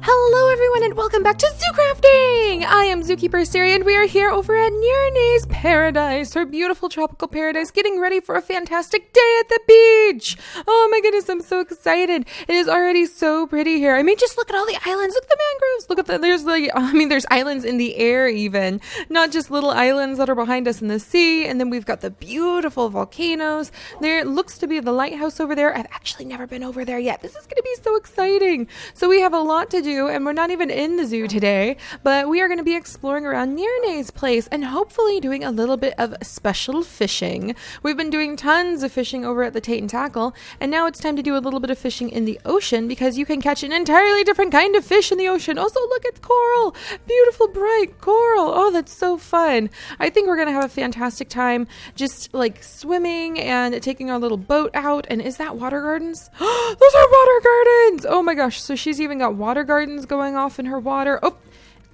Hello everyone and welcome back to Zoo Crafting! I am Zookeeper Seri and we are here over at Nerine's paradise, her beautiful tropical paradise, getting ready for a fantastic day at the beach! Oh my goodness, I'm so excited. It is already so pretty here. I mean, just look at all the islands, look at the mangroves, look at there's islands in the air even, not just little islands that are behind us in the sea, and then we've got the beautiful volcanoes. There looks to be the lighthouse over there. I've actually never been over there yet. This is going to be so exciting. So we have a lot to do, and we're not even in the zoo today, but we are going to be exploring around Nerine's place and hopefully doing a little bit of special fishing. We've been doing tons of fishing over at the Tate and Tackle, and now it's time to do a little bit of fishing in the ocean because you can catch an entirely different kind of fish in the ocean. Also, look at coral, beautiful bright coral. Oh, that's so fun. I think we're going to have a fantastic time just like swimming and taking our little boat out. And is that water gardens? Those are water gardens. Oh my gosh. So she's even got water gardens going off in her water. Oh,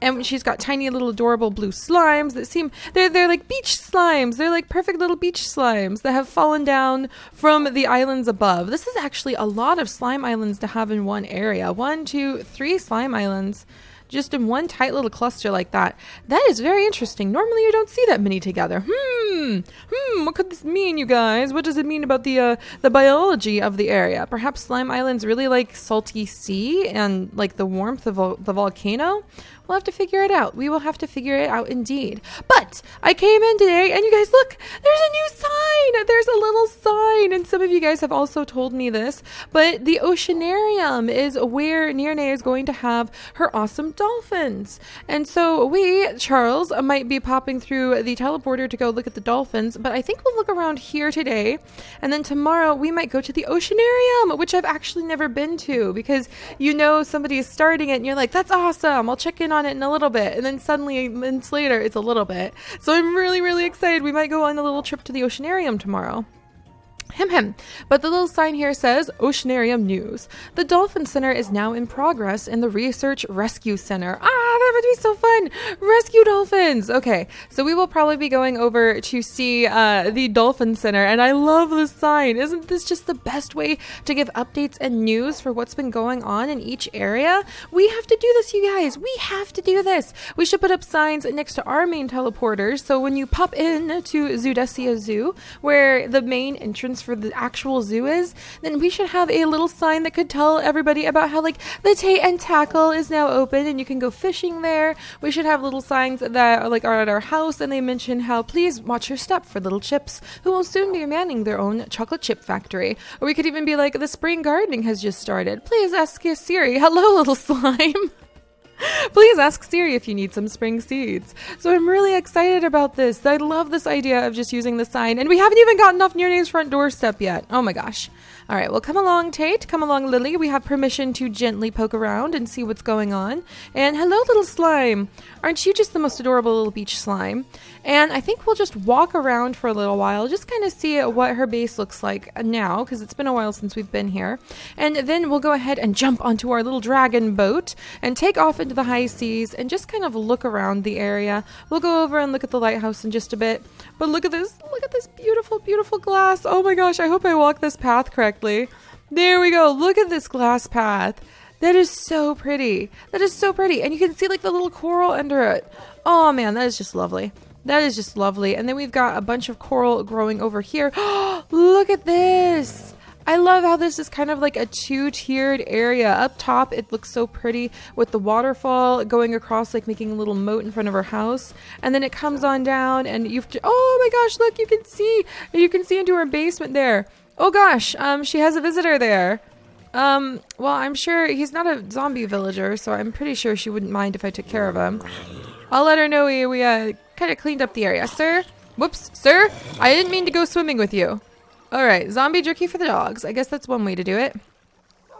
and she's got tiny little adorable blue slimes that seem, they're like beach slimes. They're like perfect little beach slimes that have fallen down from the islands above. This is actually a lot of slime islands to have in one area. 1, 2, 3 slime islands just in one tight little cluster like that. That is very interesting. Normally you don't see that many together. What could this mean, you guys? What does it mean about the biology of the area? Perhaps slime islands really like salty sea and like the warmth of the volcano? We'll have to figure it out. We will have to figure it out indeed. But I came in today and you guys look, there's a new sign. There's a little sign. And some of you guys have also told me this, but the oceanarium is where Nerine is going to have her awesome dolphins. And so we, Charles, might be popping through the teleporter to go look at the dolphins, but I think we'll look around here today. And then tomorrow we might go to the oceanarium, which I've actually never been to because you know somebody is starting it and you're like, that's awesome. I'll check in on it in a little bit, and then suddenly months later it's a little bit. So I'm really excited. We might go on a little trip to the oceanarium tomorrow. But the little sign here says Oceanarium News. The Dolphin Center is now in progress in the Research Rescue Center. That would be so fun. Rescue dolphins. Okay, so we will probably be going over to see the Dolphin Center, and I love this sign. Isn't this just the best way to give updates and news for what's been going on in each area? We have to do this, you guys. We have to do this. We should put up signs next to our main teleporters, so when you pop in to Zoodesia Zoo, where the main entrance for the actual zoo is, then we should have a little sign that could tell everybody about how like the Tate and Tackle is now open and you can go fishing there. We should have little signs that are at our house, and they mention how please watch your step for little chips who will soon be manning their own chocolate chip factory. Or we could even be like, the spring gardening has just started. Please ask Seri. Hello, little slime. Please ask Seri if you need some spring seeds. So I'm really excited about this. I love this idea of just using the sign. And we haven't even gotten off Nerine's front doorstep yet. Oh my gosh. All right, well, come along, Tate. Come along, Lily. We have permission to gently poke around and see what's going on. And hello, little slime. Aren't you just the most adorable little beach slime? And I think we'll just walk around for a little while, just kind of see what her base looks like now, because it's been a while since we've been here. And then we'll go ahead and jump onto our little dragon boat and take off into the high seas and just kind of look around the area. We'll go over and look at the lighthouse in just a bit. But look at this beautiful glass. Oh my gosh, I hope I walk this path correctly. There we go. Look at this glass path. That is so pretty. That is so pretty. And you can see like the little coral under it. Oh man, that is just lovely. That is just lovely. And then we've got a bunch of coral growing over here. Look at this. I love how this is kind of like a 2-tiered area. Up top, it looks so pretty with the waterfall going across, like making a little moat in front of her house. And then it comes on down and oh my gosh, look, you can see into her basement there. Oh gosh, she has a visitor there. Well, I'm sure he's not a zombie villager, so I'm pretty sure she wouldn't mind if I took care of him. I'll let her know we kind of cleaned up the area. Sir? Whoops, sir? I didn't mean to go swimming with you. All right, zombie jerky for the dogs. I guess that's one way to do it.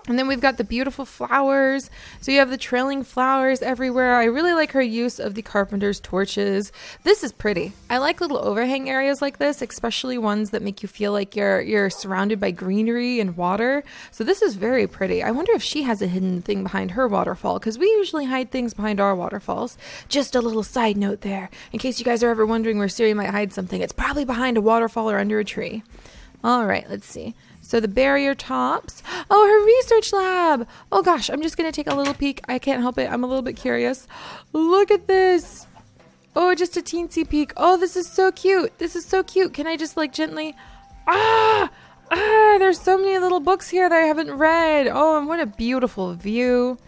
And then we've got the beautiful flowers. So you have the trailing flowers everywhere. I really like her use of the carpenter's torches. This is pretty. I like little overhang areas like this, especially ones that make you feel like you're surrounded by greenery and water. So this is very pretty. I wonder if she has a hidden thing behind her waterfall, because we usually hide things behind our waterfalls. Just a little side note there, in case you guys are ever wondering where Seri might hide something. It's probably behind a waterfall or under a tree. All right, let's see. So the barrier tops. Oh, her research lab. Oh gosh, I'm just gonna take a little peek. I can't help it. I'm a little bit curious. Look at this. Oh, just a teensy peek. Oh, this is so cute. This is so cute. Can I just like gently... there's so many little books here that I haven't read. Oh, and what a beautiful view.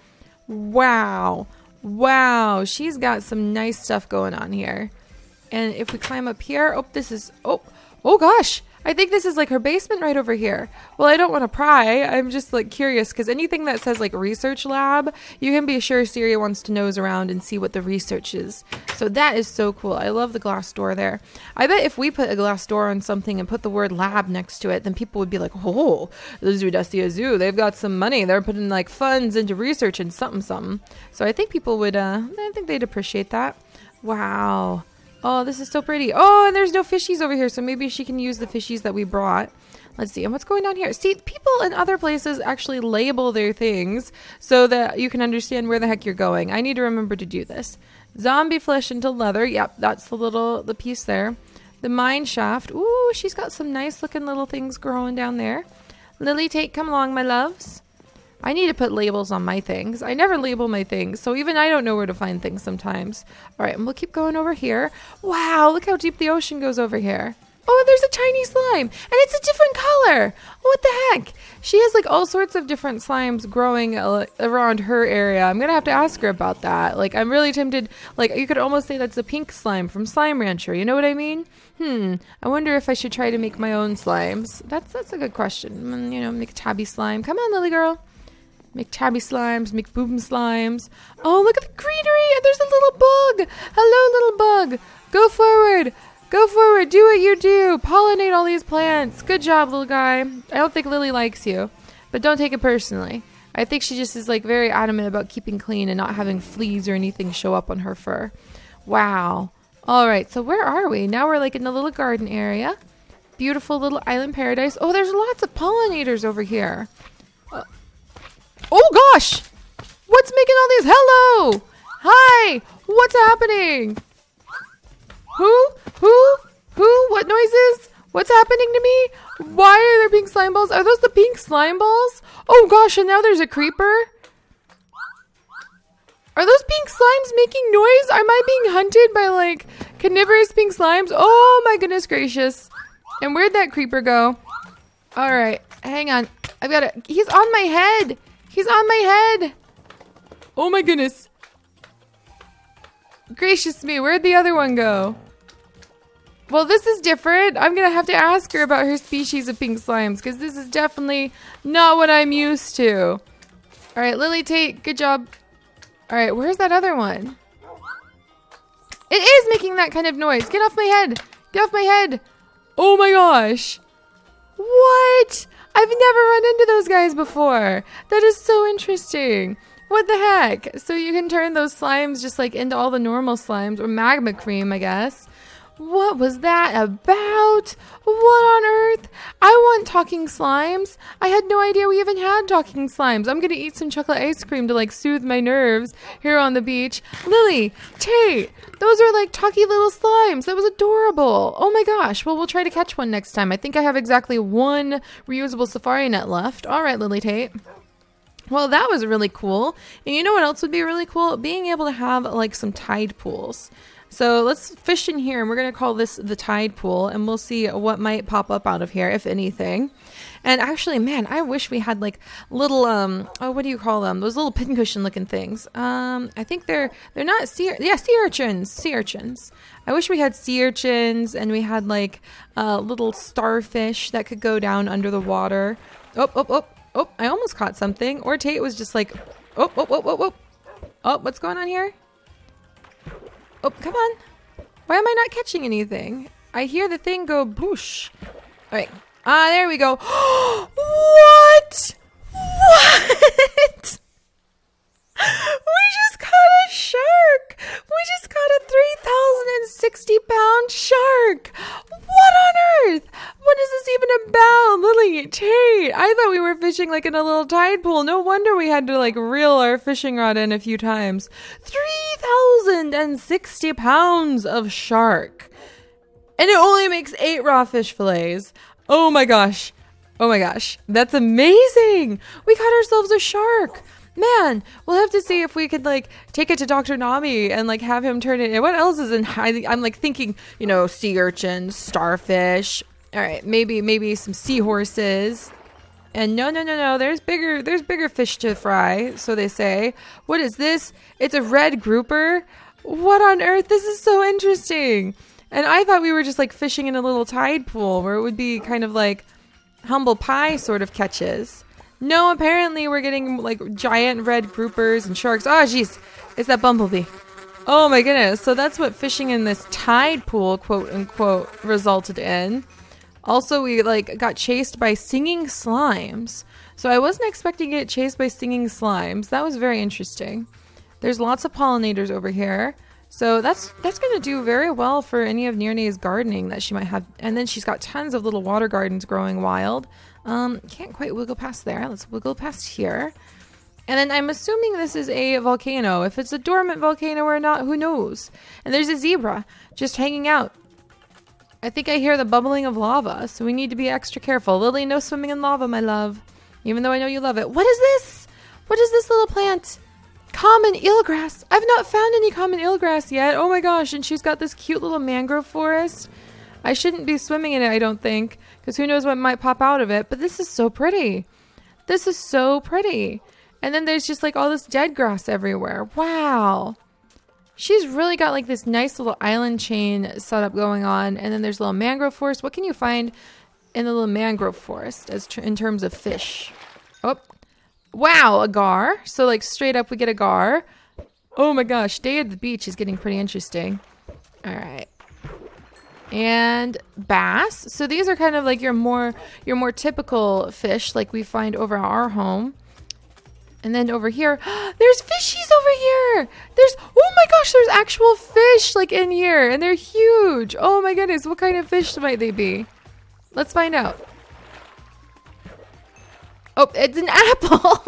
Wow. Wow. She's got some nice stuff going on here. And if we climb up here, oh gosh. I think this is like her basement right over here. Well, I don't want to pry. I'm just like curious because anything that says like research lab, you can be sure Seri wants to nose around and see what the research is. So that is so cool. I love the glass door there. I bet if we put a glass door on something and put the word lab next to it, then people would be like, oh, the Zoodesia Zoo, they've got some money. They're putting like funds into research and something. So I think people would, I think they'd appreciate that. Wow. Oh, this is so pretty. Oh, and there's no fishies over here, so maybe she can use the fishies that we brought. Let's see. And what's going on here? See, people in other places actually label their things so that you can understand where the heck you're going. I need to remember to do this. Zombie flesh into leather. Yep, that's the piece there. The mine shaft. Ooh, she's got some nice looking little things growing down there. Lily Tate, come along, my loves. I need to put labels on my things. I never label my things, so even I don't know where to find things sometimes. All right, and we'll keep going over here. Wow, look how deep the ocean goes over here. Oh, and there's a tiny slime, and it's a different color. What the heck? She has like all sorts of different slimes growing around her area. I'm gonna have to ask her about that. Like, I'm really tempted. Like, you could almost say that's a pink slime from Slime Rancher. You know what I mean? I wonder if I should try to make my own slimes. That's a good question. You know, make a tabby slime. Come on, Lily girl. Make tabby slimes, make boom slimes. Oh, look at the greenery, and there's a little bug. Hello, little bug. Go forward. Go forward. Do what you do. Pollinate all these plants. Good job, little guy. I don't think Lily likes you, but don't take it personally. I think she just is like very adamant about keeping clean and not having fleas or anything show up on her fur. Wow. All right, so where are we? Now we're like in the little garden area. Beautiful little island paradise. Oh, there's lots of pollinators over here. Oh gosh! What's making all these? Hello! Hi! What's happening? Who? What noises? What's happening to me? Why are there pink slime balls? Are those the pink slime balls? Oh gosh, and now there's a creeper? Are those pink slimes making noise? Am I being hunted by like carnivorous pink slimes? Oh my goodness gracious. And where'd that creeper go? Alright, hang on. He's on my head! He's on my head! Oh my goodness. Gracious me, where'd the other one go? Well, this is different. I'm gonna have to ask her about her species of pink slimes, because this is definitely not what I'm used to. Alright, Lily Tate, good job. Alright, where's that other one? It is making that kind of noise. Get off my head! Get off my head! Oh my gosh! What? I've never run into those guys before. That is so interesting. What the heck? So you can turn those slimes just like into all the normal slimes, or magma cream, I guess. What was that about? What on earth? I want talking slimes. I had no idea we even had talking slimes. I'm gonna eat some chocolate ice cream to like soothe my nerves here on the beach. Lily, Tate, those are like talky little slimes. That was adorable. Oh my gosh. Well, we'll try to catch one next time. I think I have exactly one reusable safari net left. All right, Lily Tate. Well, that was really cool. And you know what else would be really cool? Being able to have like some tide pools. So let's fish in here, and we're going to call this the tide pool, and we'll see what might pop up out of here, if anything. And actually, man, I wish we had like little, what do you call them? Those little pincushion looking things. I think they're not sea urchins. I wish we had sea urchins, and we had like little starfish that could go down under the water. Oh, I almost caught something. Or Tate was just like, oh, what's going on here? Oh, come on. Why am I not catching anything? I hear the thing go boosh. All right. There we go. What? What? We just caught a shark. We just caught a 3,060-pound shark. What on earth? What is this even about? Lily, Tate, I thought we were fishing like in a little tide pool. No wonder we had to like reel our fishing rod in a few times. 3,060 pounds of shark. And it only makes 8 raw fish fillets. Oh my gosh. Oh my gosh. That's amazing. We caught ourselves a shark. Man, we'll have to see if we could like take it to Dr. Nami and like have him turn it in. What else is in? I'm like thinking, you know, sea urchins, starfish. All right, maybe some seahorses. And no. There's bigger fish to fry, so they say. What is this? It's a red grouper. What on earth? This is so interesting. And I thought we were just like fishing in a little tide pool where it would be kind of like humble pie sort of catches. No, apparently we're getting like giant red groupers and sharks. Oh, jeez. It's that bumblebee. Oh my goodness. So that's what fishing in this tide pool, quote unquote, resulted in. Also, we like got chased by singing slimes. So I wasn't expecting to get chased by singing slimes. That was very interesting. There's lots of pollinators over here. So that's going to do very well for any of Nirne's gardening that she might have. And then she's got tons of little water gardens growing wild. Can't quite wiggle past there. Let's wiggle past here. And then I'm assuming this is a volcano. If it's a dormant volcano or not, who knows? And there's a zebra just hanging out. I think I hear the bubbling of lava, so we need to be extra careful. Lily, no swimming in lava, my love. Even though I know you love it. What is this? What is this little plant? Common eelgrass. I've not found any common eelgrass yet. Oh my gosh, and she's got this cute little mangrove forest. I shouldn't be swimming in it, I don't think, because who knows what might pop out of it. But this is so pretty. This is so pretty. And then there's just like all this dead grass everywhere. Wow. She's really got like this nice little island chain setup going on. And then there's a little mangrove forest. What can you find in the little mangrove forest in terms of fish? Oh, wow, a gar. So like straight up we get a gar. Oh my gosh, day at the beach is getting pretty interesting. All right. And bass. So these are kind of like your more typical fish like we find over at our home. And then over here, there's fishies over here. Oh my gosh, there's actual fish like in here and they're huge. Oh my goodness, what kind of fish might they be? Let's find out. Oh, it's an apple.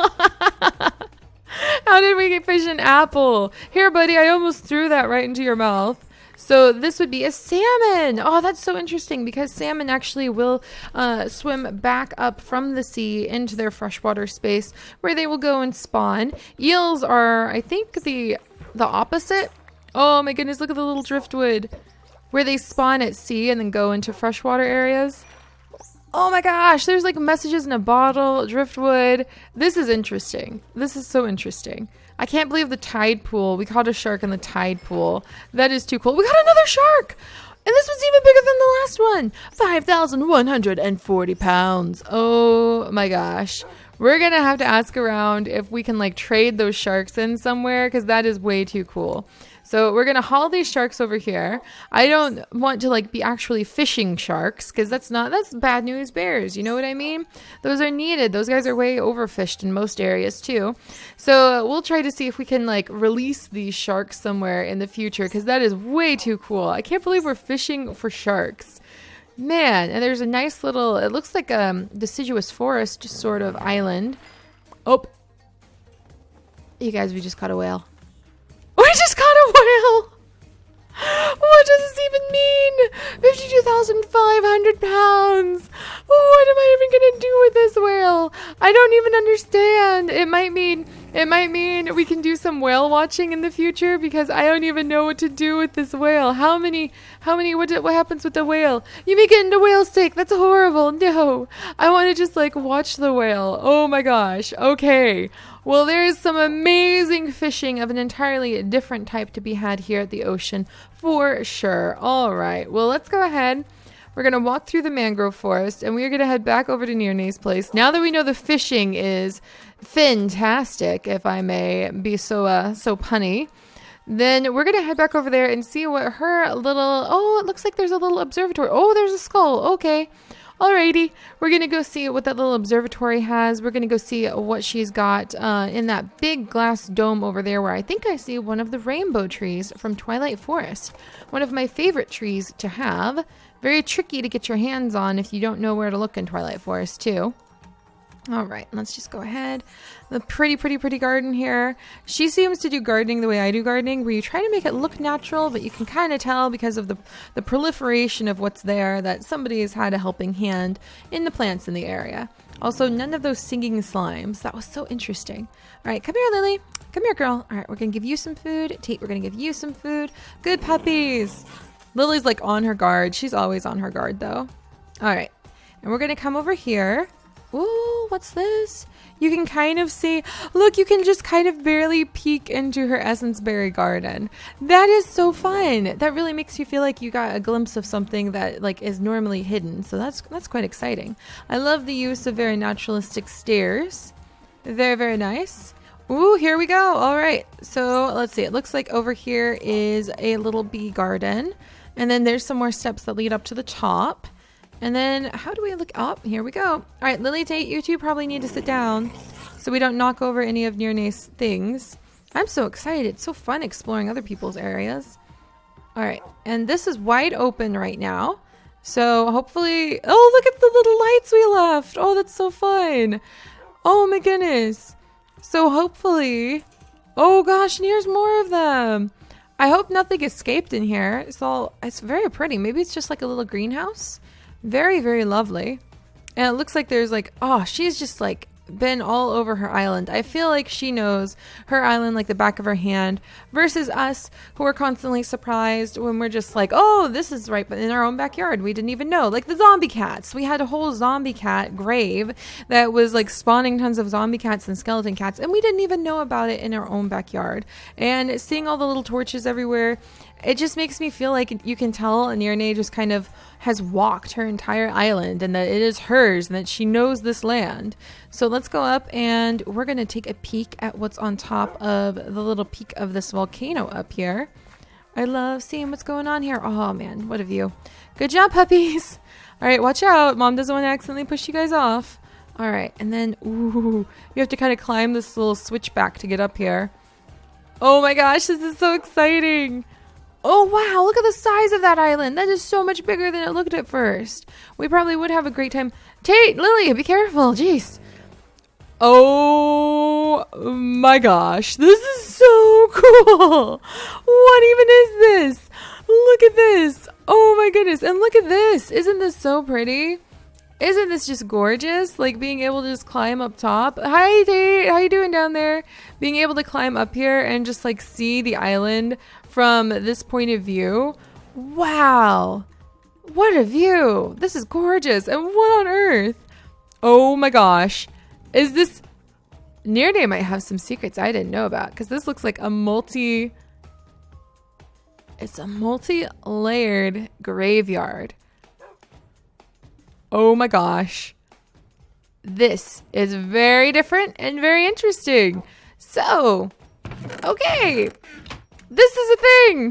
How did we get fish an apple? Here, buddy, I almost threw that right into your mouth. So this would be a salmon. Oh, that's so interesting because salmon actually will swim back up from the sea into their freshwater space where they will go and spawn. Eels are, I think, the opposite. Oh my goodness, look at the little driftwood where they spawn at sea and then go into freshwater areas. Oh my gosh, there's like messages in a bottle, driftwood. This is interesting. This is so interesting. I can't believe the tide pool. We caught a shark in the tide pool. That is too cool. We got another shark! And this one's even bigger than the last one. 5,140 pounds. Oh my gosh. We're going to have to ask around if we can like trade those sharks in somewhere because that is way too cool. So we're going to haul these sharks over here. I don't want to like be actually fishing sharks because that's bad news bears. You know what I mean? Those are needed. Those guys are way overfished in most areas too. So we'll try to see if we can like release these sharks somewhere in the future because that is way too cool. I can't believe we're fishing for sharks. Man, and there's a nice little, it looks like a deciduous forest sort of island. Oh, you guys, we just caught a whale. We just caught a whale. What does this even mean? 52,500 pounds. What am I even going to do with this whale? I don't even understand. It might mean we can do some whale watching in the future because I don't even know what to do with this whale. What happens with the whale? You make it into whale steak. That's horrible. No, I want to just like watch the whale. Oh my gosh. Okay. Well, there is some amazing fishing of an entirely different type to be had here at the ocean for sure. All right. Well, let's go ahead. We're going to walk through the mangrove forest and we're going to head back over to Nirne's place. Now that we know the fishing is fantastic, if I may be so punny, then we're going to head back over there and see what her little, oh, it looks like there's a little observatory. Oh, there's a skull. Okay. Alrighty, we're going to go see what that little observatory has. We're going to go see what she's got in that big glass dome over there where I think I see one of the rainbow trees from Twilight Forest. One of my favorite trees to have. Very tricky to get your hands on if you don't know where to look in Twilight Forest too. All right, let's just go ahead. The pretty garden here. She seems to do gardening the way I do gardening, where you try to make it look natural, but you can kind of tell because of the proliferation of what's there that somebody's had a helping hand in the plants in the area. Also, none of those singing slimes. That was so interesting. All right, come here, Lily. Come here, girl. All right, we're going to give you some food. Tate, we're going to give you some food. Good puppies. Lily's like on her guard. She's always on her guard, though. All right, and we're going to come over here. Ooh, what's this? You can kind of see, look, you can just kind of barely peek into her essence berry garden. That is so fun. That really makes you feel like you got a glimpse of something that like is normally hidden. So that's quite exciting. I love the use of very naturalistic stairs. Very nice. Ooh, here we go. All right. So let's see. It looks like over here is a little bee garden. And then there's some more steps that lead up to the top. And then how do we look up? Here we go. All right, Lily, Tate, you two probably need to sit down so we don't knock over any of Nirne's things. I'm so excited. It's so fun exploring other people's areas. All right, and this is wide open right now. So hopefully, oh, look at the little lights we left. Oh, that's so fun. Oh my goodness. So hopefully, oh gosh, and here's more of them. I hope nothing escaped in here. It's very pretty. Maybe it's just like a little greenhouse. Very lovely. And it looks like there's like, oh, she's just like been all over her island. I feel like she knows her island like the back of her hand versus us who are constantly surprised when we're just like, oh, this is right in our own backyard. We didn't even know. Like the zombie cats. We had a whole zombie cat grave that was like spawning tons of zombie cats and skeleton cats, and we didn't even know about it in our own backyard. And seeing all the little torches everywhere, it just makes me feel like you can tell Nirne just kind of has walked her entire island and that it is hers and that she knows this land. So let's go up and we're going to take a peek at what's on top of the little peak of this volcano up here. I love seeing what's going on here. Oh man, what a view. Good job, puppies. All right, watch out. Mom doesn't want to accidentally push you guys off. All right, and then, ooh, you have to kind of climb this little switchback to get up here. Oh my gosh, this is so exciting. Oh, wow. Look at the size of that island. That is so much bigger than it looked at first. We probably would have a great time. Tate, Lily, be careful. Jeez. Oh, my gosh. This is so cool. What even is this? Look at this. Oh, my goodness. And look at this. Isn't this so pretty? Isn't this just gorgeous? Like being able to just climb up top. Hi, Tate. How you doing down there? Being able to climb up here and just like see the island from this point of view. Wow. What a view. This is gorgeous. And what on earth? Oh my gosh. Is this... Nirne might have some secrets I didn't know about, because this looks like a It's a multi-layered graveyard. Oh my gosh. This is very different and very interesting. So, okay. This is a thing.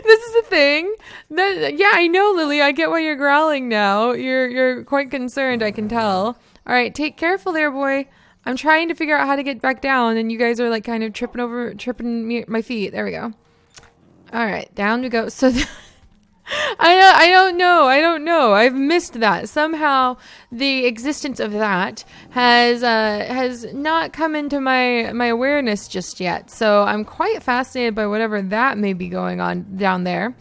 This is a thing. Yeah, I know, Lily. I get why you're growling now. You're quite concerned, I can tell. All right, take careful there, boy. I'm trying to figure out how to get back down, and you guys are like kind of tripping my feet. There we go. All right, down we go. So I don't know. I've missed that. Somehow the existence of that has not come into my awareness just yet. So I'm quite fascinated by whatever that may be going on down there.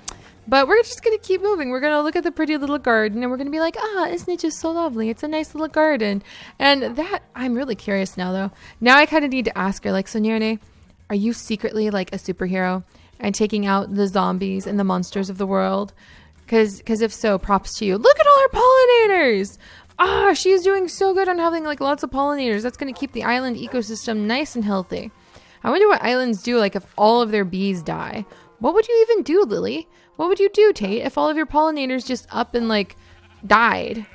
But we're just going to keep moving. We're going to look at the pretty little garden and we're going to be like, isn't it just so lovely? It's a nice little garden. And that, I'm really curious now though. Now I kind of need to ask her, like, so Nirne, are you secretly like a superhero and taking out the zombies and the monsters of the world? Because if so, props to you. Look at all our pollinators. She's doing so good on having like lots of pollinators. That's going to keep the island ecosystem nice and healthy. I wonder what islands do like if all of their bees die. What would you even do, Lily? What would you do, Tate, if all of your pollinators just up and like died?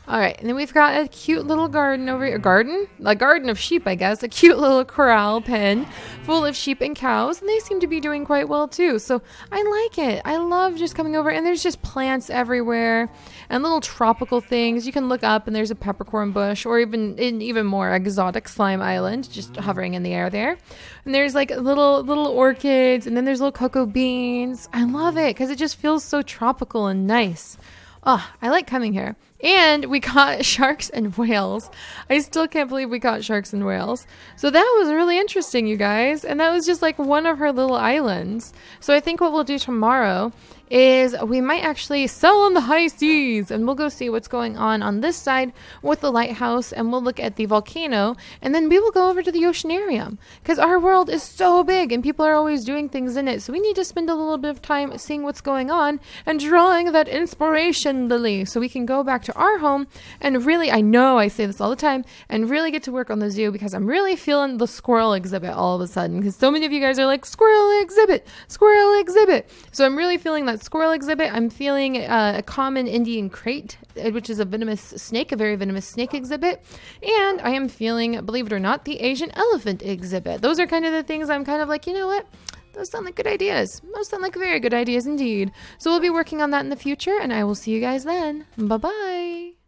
All right, and then we've got a cute little garden over here. A garden of sheep, I guess. A cute little corral pen full of sheep and cows. And they seem to be doing quite well, too. So I like it. I love just coming over. And there's just plants everywhere and little tropical things. You can look up and there's a peppercorn bush or even more exotic slime island just hovering in the air there. And there's like little orchids. And then there's little cocoa beans. I love it because it just feels so tropical and nice. I like coming here. And we caught sharks and whales. I still can't believe we caught sharks and whales. So that was really interesting, you guys. And that was just like one of her little islands. So I think what we'll do tomorrow is we might actually sail on the high seas, and we'll go see what's going on this side with the lighthouse, and we'll look at the volcano, and then we will go over to the oceanarium, because our world is so big and people are always doing things in it. So we need to spend a little bit of time seeing what's going on and drawing that inspiration lily, so we can go back to our home and really, I know I say this all the time, and really get to work on the zoo, because I'm really feeling the squirrel exhibit all of a sudden, because so many of you guys are like, squirrel exhibit, squirrel exhibit. So I'm really feeling that squirrel exhibit. I'm feeling a common Indian crate, which is a venomous snake, a very venomous snake exhibit. And I am feeling, believe it or not, the Asian elephant exhibit. Those are kind of the things I'm kind of like, you know what? Those sound like good ideas. Those sound like very good ideas indeed. So we'll be working on that in the future, and I will see you guys then. Bye-bye.